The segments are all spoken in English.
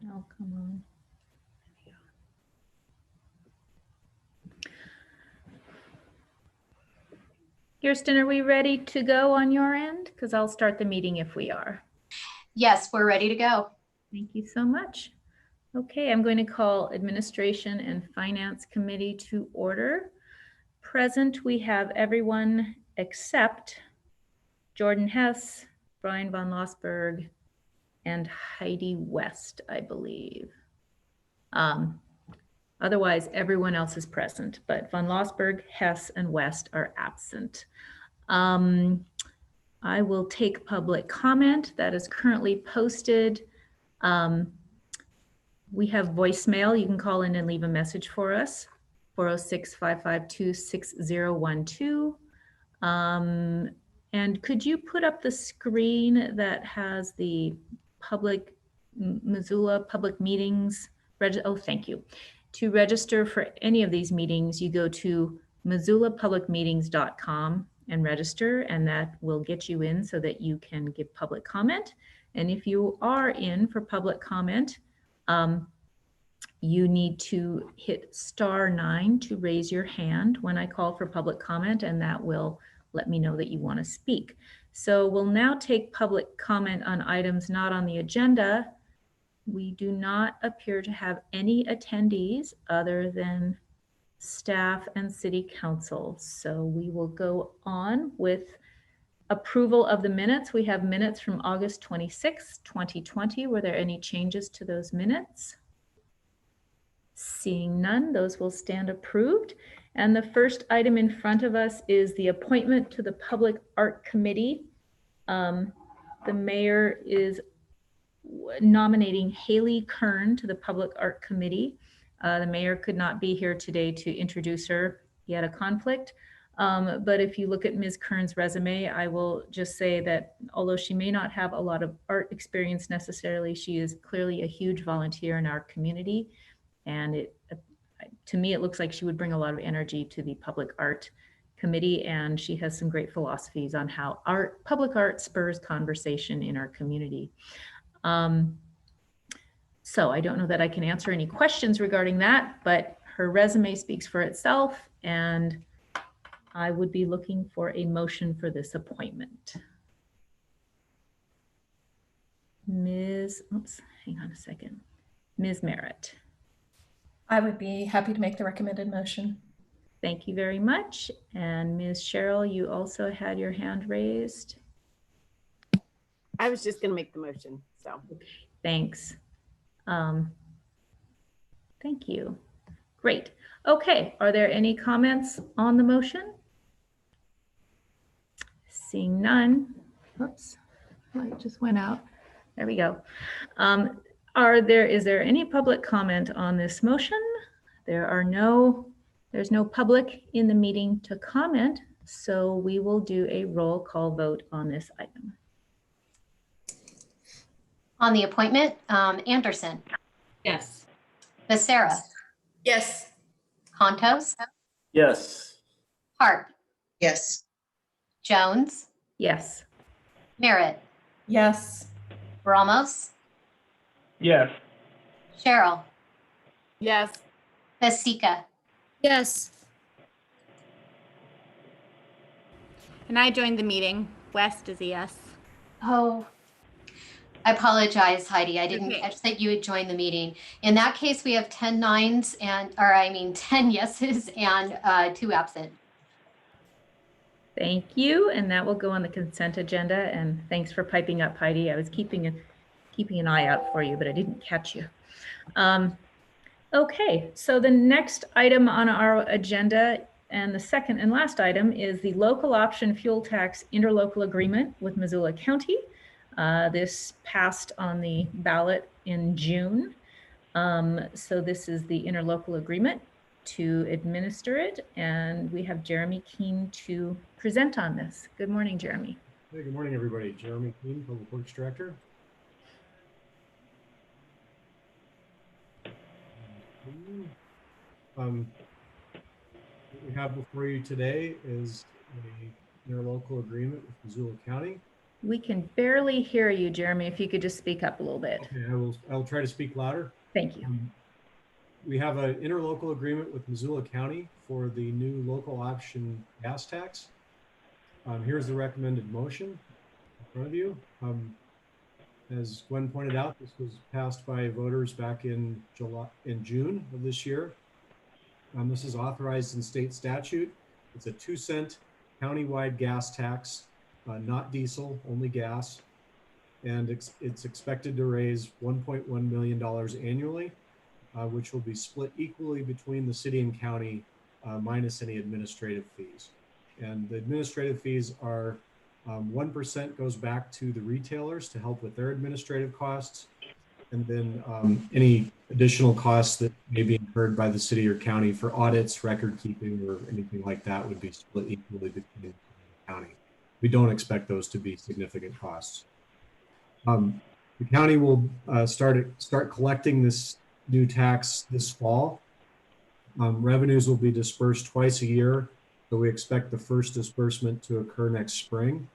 Oh, come on. Kirsten, are we ready to go on your end? Because I'll start the meeting if we are. Yes, we're ready to go. Thank you so much. Okay, I'm going to call Administration and Finance Committee to order. Present, we have everyone except Jordan Hess, Brian von Lossberg, and Heidi West, I believe. Otherwise, everyone else is present, but von Lossberg, Hess, and West are absent. I will take public comment that is currently posted. We have voicemail. You can call in and leave a message for us, 406-552-6012. And could you put up the screen that has the public, Missoula public meetings? Oh, thank you. To register for any of these meetings, you go to missoulapublicmeetings.com and register, and that will get you in so that you can give public comment. And if you are in for public comment, you need to hit *9 to raise your hand when I call for public comment, and that will let me know that you want to speak. So we'll now take public comment on items not on the agenda. We do not appear to have any attendees other than staff and city council. So we will go on with approval of the minutes. We have minutes from August 26, 2020. Were there any changes to those minutes? Seeing none, those will stand approved. And the first item in front of us is the appointment to the Public Art Committee. The mayor is nominating Haley Kern to the Public Art Committee. The mayor could not be here today to introduce her. He had a conflict. But if you look at Ms. Kern's resume, I will just say that although she may not have a lot of art experience necessarily, she is clearly a huge volunteer in our community. And to me, it looks like she would bring a lot of energy to the Public Art Committee, and she has some great philosophies on how public art spurs conversation in our community. So I don't know that I can answer any questions regarding that, but her resume speaks for itself, and I would be looking for a motion for this appointment. Oops, hang on a second. Ms. Merritt. I would be happy to make the recommended motion. Thank you very much. And Ms. Cheryl, you also had your hand raised. I was just going to make the motion, so. Thanks. Thank you. Great. Okay, are there any comments on the motion? Seeing none. Oops, light just went out. There we go. Is there any public comment on this motion? There's no public in the meeting to comment, so we will do a roll call vote on this item. On the appointment, Anderson. Yes. Becerra. Yes. Contos. Yes. Harp. Yes. Jones. Yes. Merritt. Yes. Ramos. Yes. Cheryl. Yes. Pasika. Yes. And I joined the meeting. West is a yes. Oh, I apologize, Heidi. I didn't Okay. catch that you had joined the meeting. In that case, we have 10 nines 10 yeses and 2 absent. Thank you, and that will go on the consent agenda. And thanks for piping up, Heidi. I was keeping an eye out for you, but I didn't catch you. Okay, so the next item on our agenda and the second and last item is the local option fuel tax interlocal agreement with Missoula County. This passed on the ballot in June. So this is the interlocal agreement to administer it, and we have Jeremy Keene to present on this. Good morning, Jeremy. Hey, good morning, everybody. Jeremy Keene, Public Works Director. What we have before you today is a interlocal agreement with Missoula County. We can barely hear you, Jeremy. If you could just speak up a little bit. Okay, I will try to speak louder. Thank you. We have an interlocal agreement with Missoula County for the new local option gas tax. Here's the recommended motion in front of you. As Gwen pointed out, this was passed by voters back in June of this year. This is authorized in state statute. It's a 2-cent countywide gas tax, not diesel, only gas. And it's expected to raise $1.1 million annually, which will be split equally between the city and county, minus any administrative fees. And the administrative fees are 1% goes back to the retailers to help with their administrative costs. And then any additional costs that may be incurred by the city or county for audits, record keeping, or anything like that would be split equally between the county. We don't expect those to be significant costs. The county will start collecting this new tax this fall. Revenues will be dispersed twice a year, so we expect the first disbursement to occur next spring.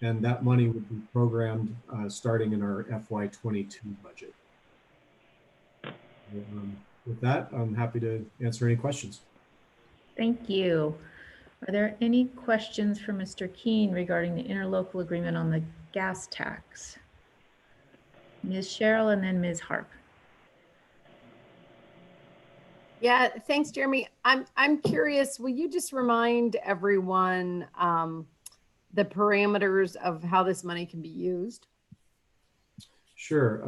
And that money would be programmed starting in our FY22 budget. With that, I'm happy to answer any questions. Thank you. Are there any questions for Mr. Keene regarding the interlocal agreement on the gas tax? Ms. Cheryl and then Ms. Harp. Yeah, thanks, Jeremy. I'm curious, will you just remind everyone the parameters of how this money can be used? Sure.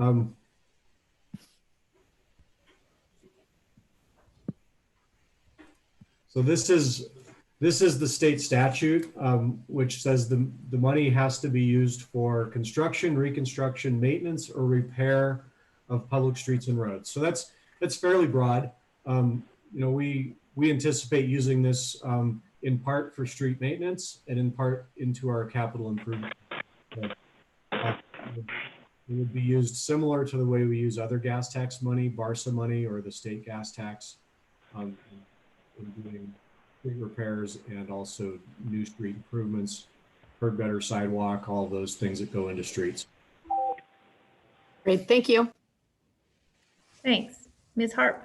So this is the state statute, which says the money has to be used for construction, reconstruction, maintenance, or repair of public streets and roads. So that's fairly broad. We anticipate using this in part for street maintenance and in part into our capital improvement. It would be used similar to the way we use other gas tax money, BARSA money, or the state gas tax, in doing street repairs and also new street improvements, for better sidewalk, all those things that go into streets. Great, thank you. Thanks. Ms. Harp.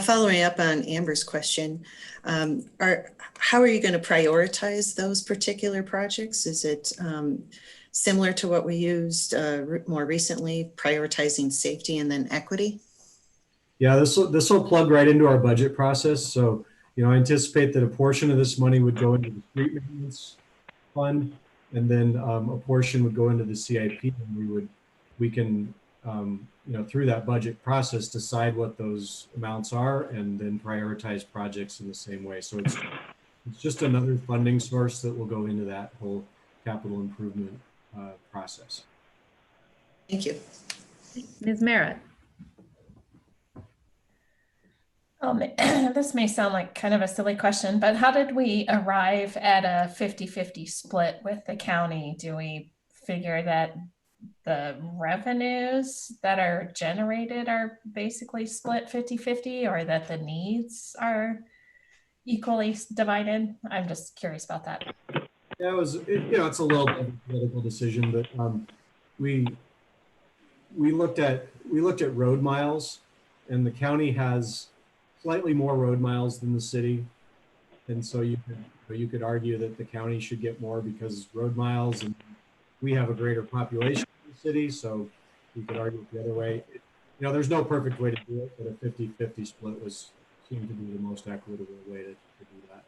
Following up on Amber's question, how are you going to prioritize those particular projects? Is it similar to what we used more recently, prioritizing safety and then equity? Yeah, this will plug right into our budget process. So, I anticipate that a portion of this money would go into the street maintenance fund, and then a portion would go into the CIP, and we can through that budget process, decide what those amounts are and then prioritize projects in the same way. So it's just another funding source that will go into that whole capital improvement process. Thank you. Ms. Merritt. This may sound like kind of a silly question, but how did we arrive at a 50-50 split with the county? Do we figure that the revenues that are generated are basically split 50-50, or that the needs are equally divided? I'm just curious about that. Yeah, it's a little bit of a political decision, but we looked at road miles, and the county has slightly more road miles than the city, and so you could argue that the county should get more because road miles, and we have a greater population in the city, so you could argue it the other way. There's no perfect way to do it, but a 50-50 split seemed to be the most equitable way to do that.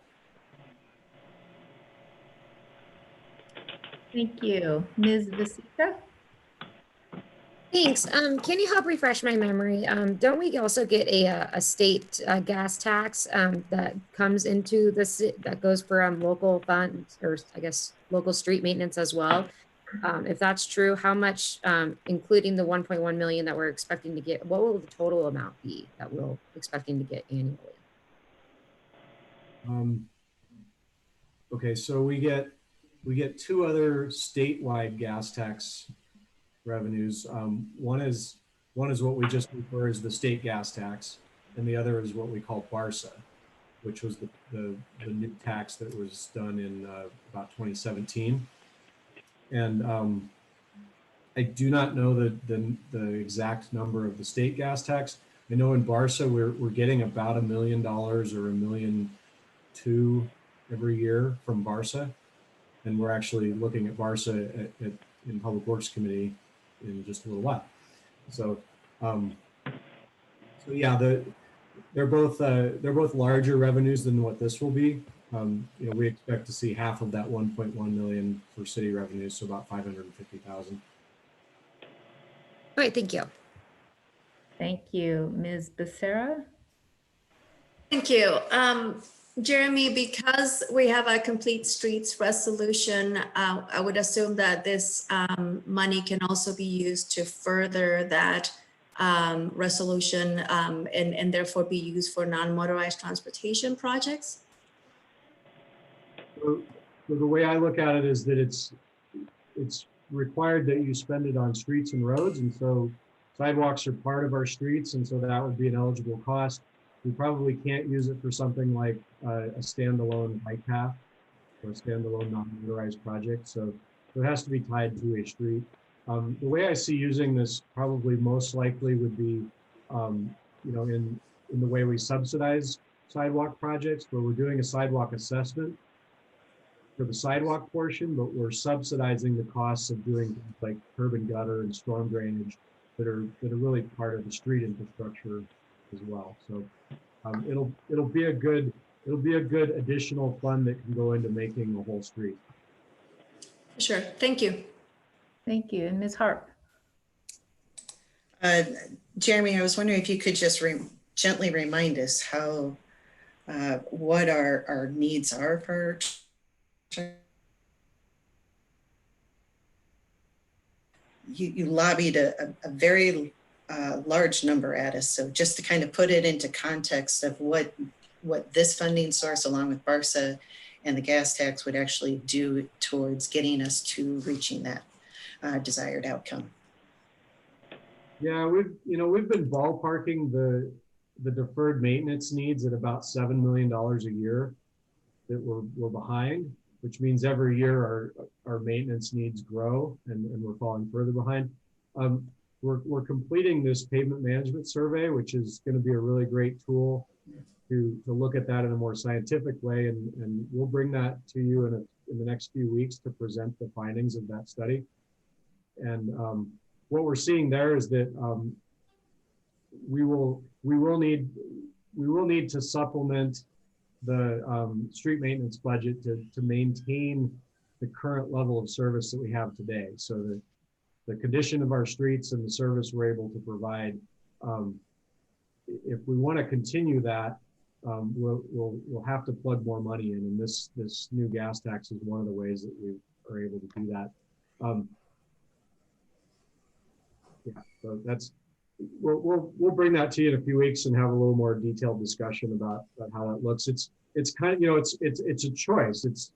Thank you. Ms. Vasika? Thanks. Can you help refresh my memory? Don't we also get a state gas tax that comes into that goes for local funds, or I guess local street maintenance as well? If that's true, how much, including the 1.1 million that we're expecting to get, what will the total amount be that we're expecting to get annually? Okay, so we get two other statewide gas tax revenues. One is what we just refer as the state gas tax, and the other is what we call BARSA, which was the new tax that was done in about 2017. And I do not know the exact number of the state gas tax. I know in BARSA we're getting about $1 million or $1.2 million every year from BARSA, and we're actually looking at BARSA in Public Works Committee in just a little while. So, yeah, they're both larger revenues than what this will be. We expect to see half of that 1.1 million for city revenues, so about 550,000. All right, thank you. Thank you. Ms. Becerra? Thank you. Jeremy, because we have a complete streets resolution, I would assume that this money can also be used to further that resolution and therefore be used for non-motorized transportation projects? So the way I look at it is that it's required that you spend it on streets and roads, and so sidewalks are part of our streets, and so that would be an eligible cost. We probably can't use it for something like a standalone bike path or a standalone non-motorized project. So it has to be tied to a street. The way I see using this probably most likely would be, in the way we subsidize sidewalk projects, where we're doing a sidewalk assessment for the sidewalk portion, but we're subsidizing the costs of doing things like curb and gutter and storm drainage that are really part of the street infrastructure as well. So it'll be a good additional fund that can go into making the whole street. Sure, thank you. Thank you. And Ms. Harp? Jeremy, I was wondering if you could just gently remind us how what our needs are for. You lobbied a very large number at us. So just to kind of put it into context of what this funding source along with BARSA and the gas tax would actually do towards getting us to reaching that desired outcome. Yeah, we've been ballparking the deferred maintenance needs at about $7 million a year that we're behind, which means every year our maintenance needs grow and we're falling further behind. We're completing this pavement management survey, which is going to be a really great tool to look at that in a more scientific way, and we'll bring that to you in the next few weeks to present the findings of that study. And what we're seeing there is that we will need to supplement the street maintenance budget to maintain the current level of service that we have today. So that the condition of our streets and the service we're able to provide, if we want to continue that, we'll have to plug more money in, and this new gas tax is one of the ways that we are able to do that. Yeah, so we'll bring that to you in a few weeks and have a little more detailed discussion about how that looks. It's kind of, it's a choice. It's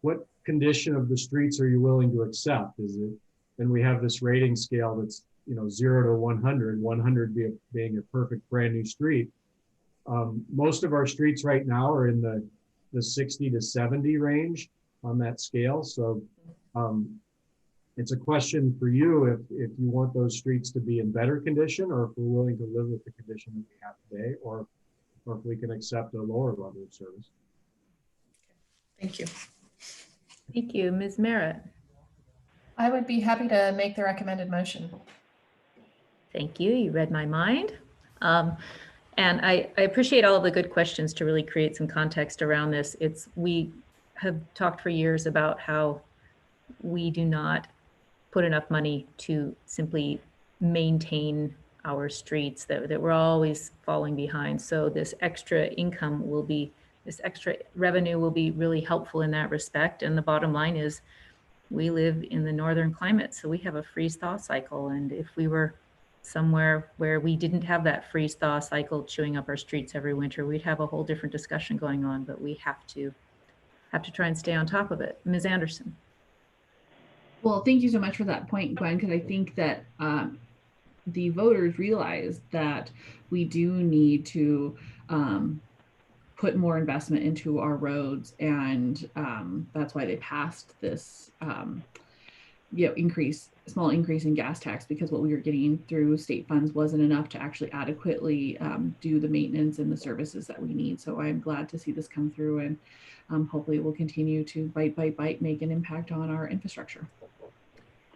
what condition of the streets are you willing to accept? Is it, and we have this rating scale that's 0 to 100, 100 being a perfect brand new street. Most of our streets right now are in the 60 to 70 range on that scale. So it's a question for you if you want those streets to be in better condition, or if we're willing to live with the condition that we have today, or if we can accept a lower level of service. Thank you. Thank you. Ms. Merritt? I would be happy to make the recommended motion. Thank you. You read my mind. And I appreciate all of the good questions to really create some context around this. We have talked for years about how we do not put enough money to simply maintain our streets, that we're always falling behind. So this extra income will be, this extra revenue will be really helpful in that respect. And the bottom line is we live in the northern climate, so we have a freeze-thaw cycle. And if we were somewhere where we didn't have that freeze-thaw cycle chewing up our streets every winter, we'd have a whole different discussion going on, but we have to try and stay on top of it. Ms. Anderson. Well, thank you so much for that point, Gwen, because I think that the voters realize that we do need to put more investment into our roads, and that's why they passed this small increase in gas tax, because what we were getting through state funds wasn't enough to actually adequately do the maintenance and the services that we need. So I'm glad to see this come through, and hopefully it will continue to bite, make an impact on our infrastructure.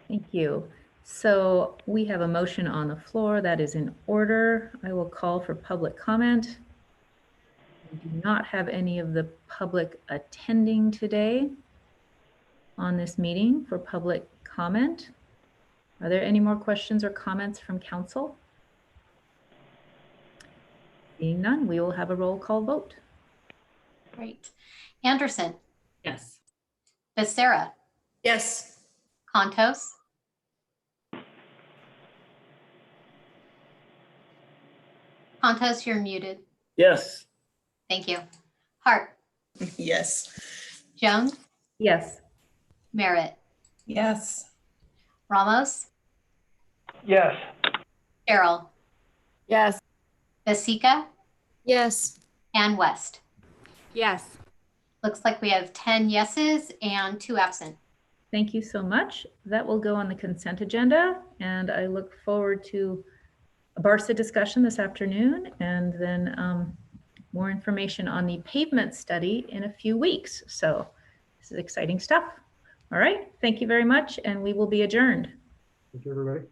Thank you. So we have a motion on the floor that is in order. I will call for public comment. We do not have any of the public attending today on this meeting for public comment. Are there any more questions or comments from council? Seeing none, we will have a roll call vote. Great. Anderson, Yes. Becerra, Yes. Contos, Contos, you're muted. Yes. Thank you. Hart, Yes. Jones, Yes. Merritt, Yes. Ramos, Yes. Cheryl, Yes. Vasika, Yes. and West. Yes. Looks like we have 10 yeses and 2 absent. Thank you so much. That will go on the consent agenda, and I look forward to a BARSA discussion this afternoon, and then more information on the pavement study in a few weeks. So this is exciting stuff. All right, thank you very much, and we will be adjourned. Thank you, everybody.